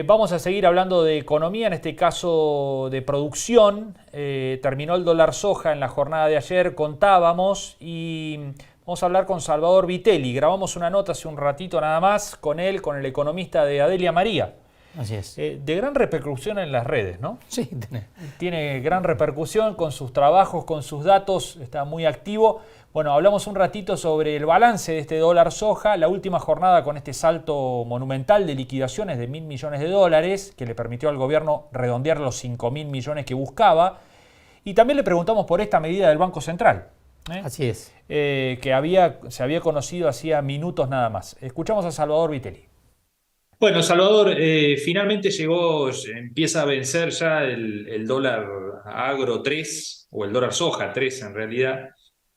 Vamos a seguir hablando de economía, en este caso de producción. Terminó el dólar soja en la jornada de ayer, contábamos, y vamos a hablar con Salvador Vitelli. Grabamos una nota hace un ratito nada más con él, con el economista de Adelia María. Así es. De gran repercusión en las redes, ¿no? Sí, tenés. Tiene gran repercusión con sus trabajos, con sus datos, está muy activo. Bueno, hablamos un ratito sobre el balance de este dólar soja, la última jornada con este salto monumental de liquidaciones de 1.000 millones de dólares, que le permitió al gobierno redondear los 5.000 millones que buscaba. Y también le preguntamos por esta medida del Banco Central, Así es. que se había conocido hacía minutos nada más. Escuchamos a Salvador Vitelli. Bueno, Salvador, finalmente llegó, empieza a vencer ya el dólar agro 3 o el dólar soja 3 en realidad.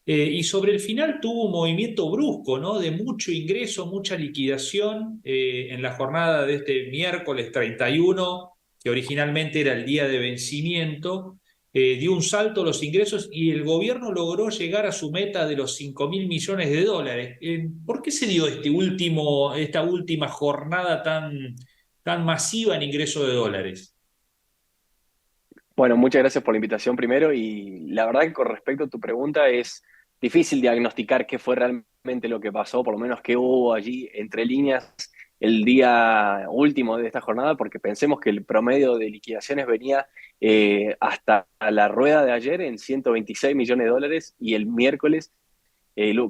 Y sobre el final tuvo un movimiento brusco, ¿no? De mucho ingreso, mucha liquidación en la jornada de este miércoles 31, que originalmente era el día de vencimiento. Dio un salto los ingresos y el gobierno logró llegar a su meta de los 5.000 millones de dólares. ¿Por qué se dio esta última jornada tan masiva en ingreso de dólares? Bueno, muchas gracias por la invitación primero y la verdad que con respecto a tu pregunta es difícil diagnosticar qué fue realmente lo que pasó, por lo menos qué hubo allí entre líneas el día último de esta jornada, porque pensemos que el promedio de liquidaciones venía hasta la rueda de ayer en 126 millones de dólares y el miércoles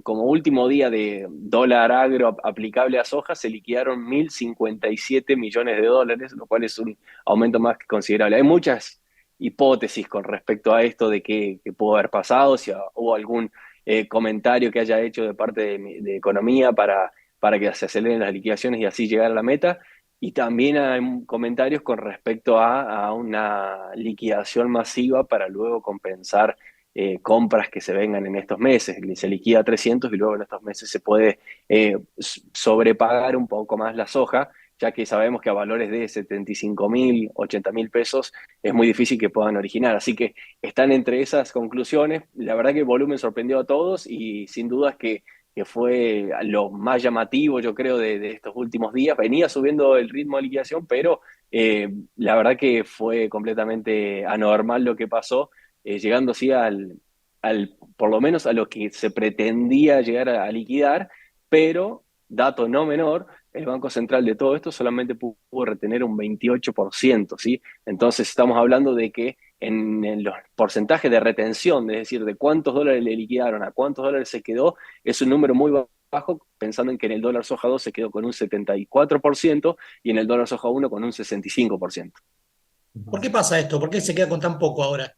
como último día de dólar agro aplicable a soja, se liquidaron 1.057 millones de dólares, lo cual es un aumento más que considerable. Hay muchas hipótesis con respecto a esto de qué pudo haber pasado, si hubo algún comentario que haya hecho de parte de economía para que se aceleren las liquidaciones y así llegar a la meta. Y también hay comentarios con respecto a una liquidación masiva para luego compensar compras que se vengan en estos meses. Se liquida 300 y luego en estos meses se puede sobrepagar un poco más la soja, ya que sabemos que a valores de 75.000, 80.000 pesos es muy difícil que puedan originar. Así que están entre esas conclusiones. La verdad que el volumen sorprendió a todos y sin dudas que fue lo más llamativo, yo creo, de estos últimos días. Venía subiendo el ritmo de liquidación, pero la verdad que fue completamente anormal lo que pasó, llegando así por lo menos a lo que se pretendía llegar a liquidar, pero, dato no menor, el Banco Central de todo esto solamente pudo retener un 28%, ¿sí? Entonces estamos hablando de que en los porcentajes de retención, es decir, de cuántos dólares le liquidaron, a cuántos dólares se quedó, es un número muy bajo, pensando en que en el dólar soja 2 se quedó con un 74% y en el dólar soja 1 con un 65%. ¿Por qué pasa esto? ¿Por qué se queda con tan poco ahora?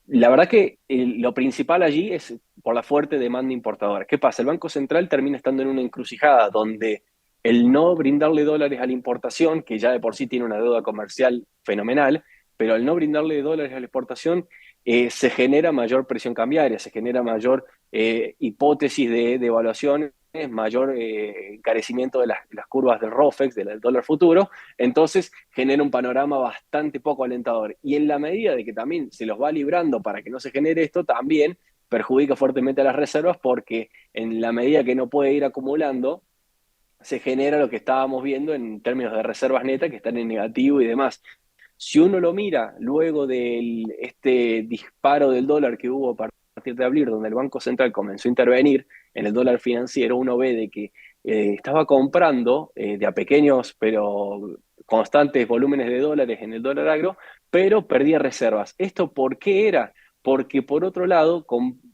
La verdad que lo principal allí es por la fuerte demanda importadora. ¿Qué pasa? El Banco Central termina estando en una encrucijada donde el no brindarle dólares a la importación, que ya de por sí tiene una deuda comercial fenomenal, pero al no brindarle dólares a la exportación, se genera mayor presión cambiaria, se genera mayor hipótesis de devaluación, mayor encarecimiento de las curvas del ROFEX, del dólar futuro. Entonces genera un panorama bastante poco alentador. Y en la medida de que también se los va librando para que no se genere esto, también perjudica fuertemente a las reservas, porque en la medida que no puede ir acumulando, se genera lo que estábamos viendo en términos de reservas netas, que están en negativo y demás. Si uno lo mira luego de este disparo del dólar que hubo a partir de abril, donde el Banco Central comenzó a intervenir en el dólar financiero, uno ve de que estaba comprando de a pequeños pero constantes volúmenes de dólares en el dólar agro, pero perdía reservas. ¿Esto por qué era? Porque por otro lado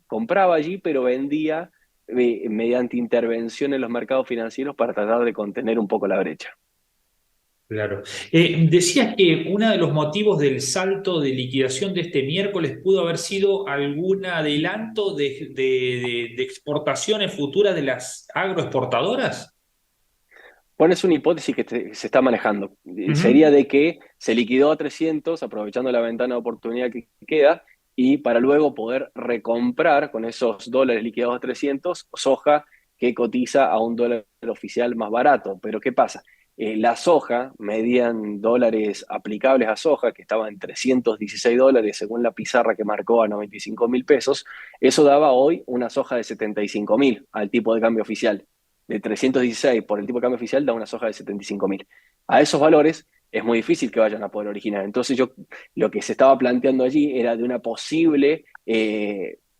compraba allí, pero vendía mediante intervención en los mercados financieros para tratar de contener un poco la brecha. Claro. Decías que uno de los motivos del salto de liquidación de este miércoles pudo haber sido algún adelanto de exportaciones futuras de las agroexportadoras. Bueno, es una hipótesis que se está manejando. Sería Ujú. de que se liquidó a 300, aprovechando la ventana de oportunidad que queda, y para luego poder recomprar con esos dólares liquidados a 300 soja que cotiza a un dólar oficial más barato. Pero ¿qué pasa? La soja, medían dólares aplicables a soja, que estaba en 316 dólares según la pizarra que marcó a 95.000 pesos, eso daba hoy una soja de 75.000 al tipo de cambio oficial. de 316 por el tipo de cambio oficial da una soja de 75.000. A esos valores es muy difícil que vayan a poder originar. Entonces lo que se estaba planteando allí era de una posible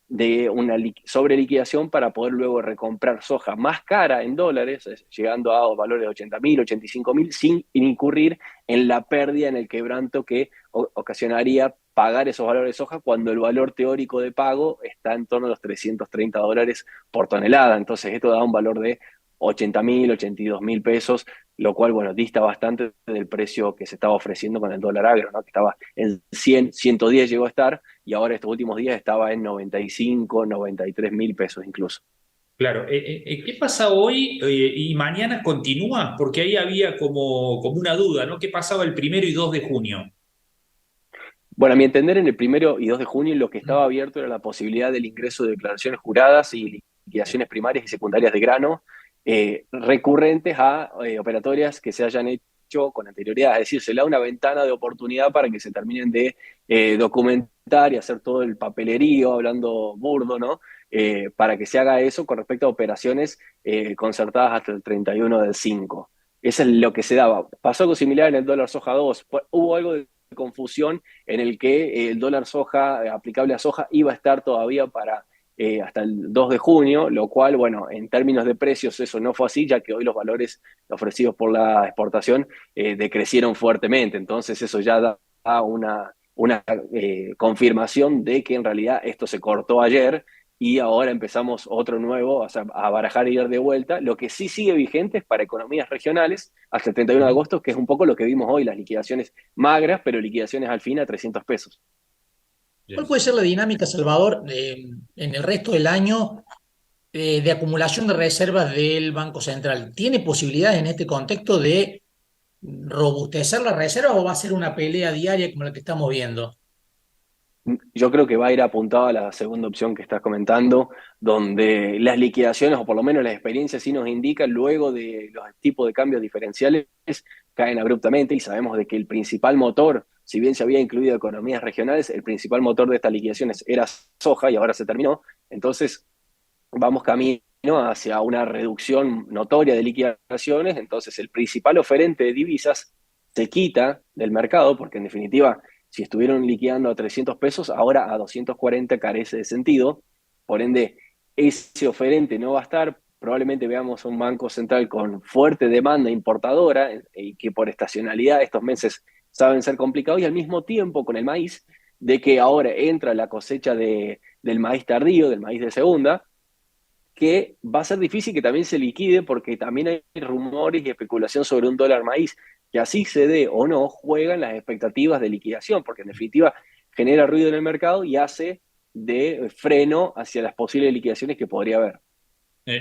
de una sobreliquidación para poder luego recomprar soja más cara en dólares, llegando a valores de 80.000, 85.000, sin incurrir en la pérdida, en el quebranto que ocasionaría pagar esos valores de soja cuando el valor teórico de pago está en torno a los $330 por tonelada. Entonces esto da un valor de 80.000, 82.000 pesos, lo cual, bueno, dista bastante del precio que se estaba ofreciendo con el dólar agro, ¿no? Que estaba en 100, 110 llegó a estar, y ahora estos últimos días estaba en 95, 93.000 pesos incluso. Claro, ¿qué pasa hoy y mañana continúa? Porque ahí había como una duda, ¿no? ¿Qué pasaba el 1 y 2 de junio? Bueno, a mi entender, en el 1 y 2 de junio lo que estaba abierto era la posibilidad del ingreso de declaraciones juradas y liquidaciones primarias y secundarias de grano recurrentes a operatorias que se hayan hecho con anterioridad. Es decir, se le da una ventana de oportunidad para que se terminen de documentar y hacer todo el papelerío, hablando burdo, ¿no? Para que se haga eso con respecto a operaciones concertadas hasta el 31/5. Eso es lo que se daba. Pasó algo similar en el dólar soja 2. Hubo algo de confusión en el que el dólar soja aplicable a soja iba a estar todavía para hasta el 2 de junio, lo cual, bueno, en términos de precios eso no fue así, ya que hoy los valores ofrecidos por la exportación decrecieron fuertemente. Entonces eso ya da una confirmación de que en realidad esto se cortó ayer y ahora empezamos otro nuevo, o sea, a barajar y ir de vuelta. Lo que sí sigue vigente es para economías regionales hasta el 31 de Ujú. agosto, que es un poco lo que vimos hoy, las liquidaciones magras, pero liquidaciones al fin a 300 pesos. ¿Cuál Bien. puede ser la dinámica, Salvador, en el resto del año de acumulación de reservas del Banco Central? ¿Tiene posibilidades en este contexto de robustecer la reserva o va a ser una pelea diaria como la que estamos viendo? Yo creo que va a ir apuntado a la segunda opción que estás comentando, donde las liquidaciones, o por lo menos las experiencias sí nos indican, luego de los tipos de cambios diferenciales, caen abruptamente y sabemos de que el principal motor, si bien se había incluido economías regionales, el principal motor de estas liquidaciones era soja y ahora se terminó. Entonces vamos camino hacia una reducción notoria de liquidaciones, entonces el principal oferente de divisas se quita del mercado, porque en definitiva, si estuvieron liquidando a 300 pesos, ahora a 240 carece de sentido, por ende, ese oferente no va a estar, probablemente veamos un banco central con fuerte demanda importadora y que por estacionalidad estos meses saben ser complicados, y al mismo tiempo con el maíz, de que ahora entra la cosecha del maíz tardío, del maíz de segunda, que va a ser difícil que también se liquide porque también hay rumores y especulación sobre un dólar maíz, que así se dé o no, juegan las expectativas de liquidación, porque en definitiva genera ruido en el mercado y hace de freno hacia las posibles liquidaciones que podría haber.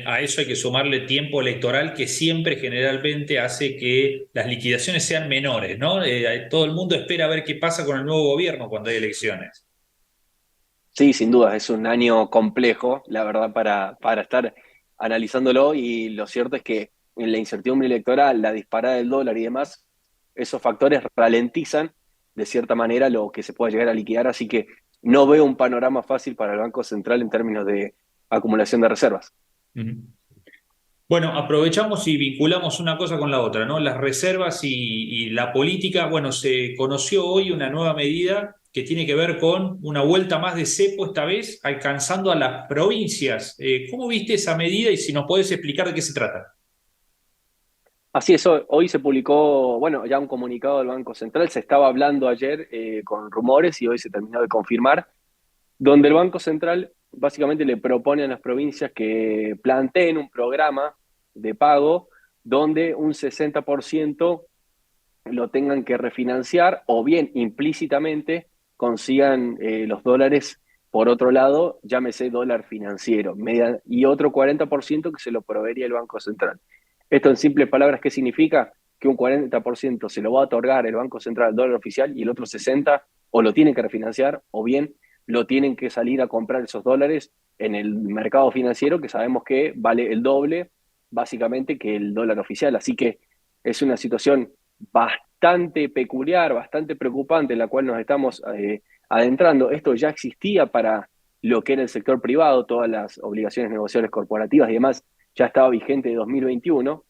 A eso hay que sumarle tiempo electoral que siempre generalmente hace que las liquidaciones sean menores, ¿no? Todo el mundo espera a ver qué pasa con el nuevo gobierno cuando hay elecciones. Sí, sin duda, es un año complejo, la verdad, para estar analizándolo, y lo cierto es que en la incertidumbre electoral, la disparada del dólar y demás, esos factores ralentizan de cierta manera lo que se pueda llegar a liquidar, así que no veo un panorama fácil para el Banco Central en términos de acumulación de reservas. Ujú. Bueno, aprovechamos y vinculamos una cosa con la otra, ¿no? Las reservas y la política. Bueno, se conoció hoy una nueva medida que tiene que ver con una vuelta más de cepo, esta vez alcanzando a las provincias. ¿Cómo viste esa medida y si nos podés explicar de qué se trata? Así es, hoy se publicó, bueno, ya un comunicado del Banco Central, se estaba hablando ayer con rumores y hoy se terminó de confirmar, donde el Banco Central básicamente le propone a las provincias que planteen un programa de pago donde un 60% lo tengan que refinanciar o bien implícitamente consigan los dólares por otro lado, llámese dólar financiero, y otro 40% que se lo proveería el Banco Central. Esto en simples palabras, ¿qué significa? Que un 40% se lo va a otorgar el Banco Central al dólar oficial y el otro 60% o lo tienen que refinanciar o bien lo tienen que salir a comprar esos dólares en el mercado financiero, que sabemos que vale el doble básicamente que el dólar oficial. Así que es una situación bastante peculiar, bastante preocupante en la cual nos estamos adentrando. Esto ya existía para lo que era el sector privado, todas las obligaciones negociables corporativas y demás ya estaba vigente de 2021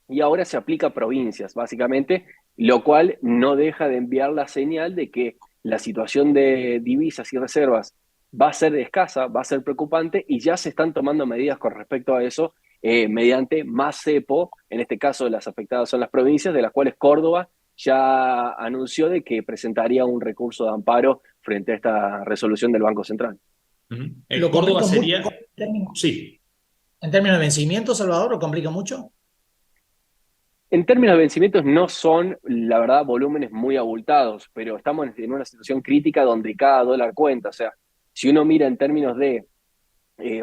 y ahora se aplica a provincias, básicamente, lo cual no deja de enviar la señal de que la situación de divisas y reservas va a ser escasa, va a ser preocupante y ya se están tomando medidas con respecto a eso mediante más cepo, en este caso las afectadas son las provincias, de las cuales Córdoba ya anunció de que presentaría un recurso de amparo frente a esta resolución del Banco Central. ¿Lo Córdoba complica mucho sería, sí, en términos de vencimiento, Salvador? ¿Lo complica mucho? En términos de vencimientos no son, la verdad, volúmenes muy abultados, pero estamos en una situación crítica donde cada dólar cuenta. O sea, si uno mira en términos de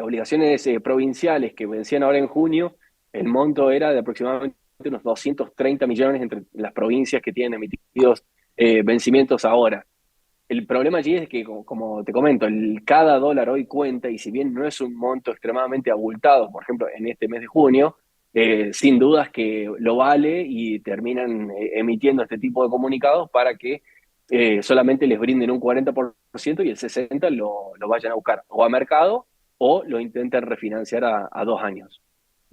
obligaciones provinciales que vencían ahora en junio, el monto era de aproximadamente unos 230 millones entre las provincias que tienen emitidos vencimientos ahora. El problema allí es que, como te comento, cada dólar hoy cuenta y si bien no es un monto extremadamente abultado, por ejemplo, en este mes de junio, sin dudas que lo vale y terminan emitiendo este tipo de comunicados para que solamente les brinden un 40% y el 60% lo vayan a buscar o a mercado o lo intenten refinanciar a 2 años.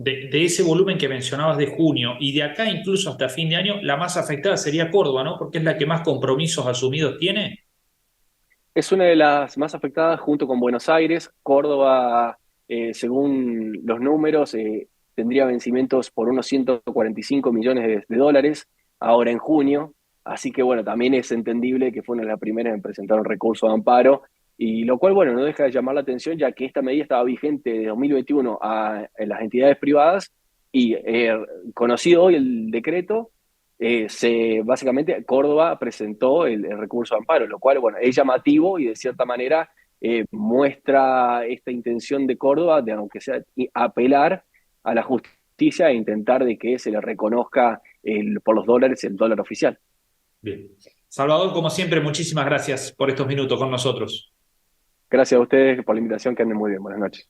de ese volumen que mencionabas de junio y de acá incluso hasta fin de año, la más afectada sería Córdoba, ¿no? Porque es la que más compromisos asumidos tiene. Es una de las más afectadas junto con Buenos Aires. Córdoba, según los números, tendría vencimientos por unos 145 millones de dólares ahora en junio. Así que bueno, también es entendible que fue una de las primeras en presentar un recurso de amparo. Y lo cual, bueno, no deja de llamar la atención ya que esta medida estaba vigente de 2021 en las entidades privadas y conocido hoy el decreto básicamente Córdoba presentó el recurso de amparo, lo cual, bueno, es llamativo y de cierta manera muestra esta intención de Córdoba de, aunque sea, apelar a la justicia e intentar de que se le reconozca por los dólares el dólar oficial. Bien. Salvador, como siempre, muchísimas gracias por estos minutos con nosotros. Gracias a ustedes por la invitación, que anden muy bien. Buenas noches.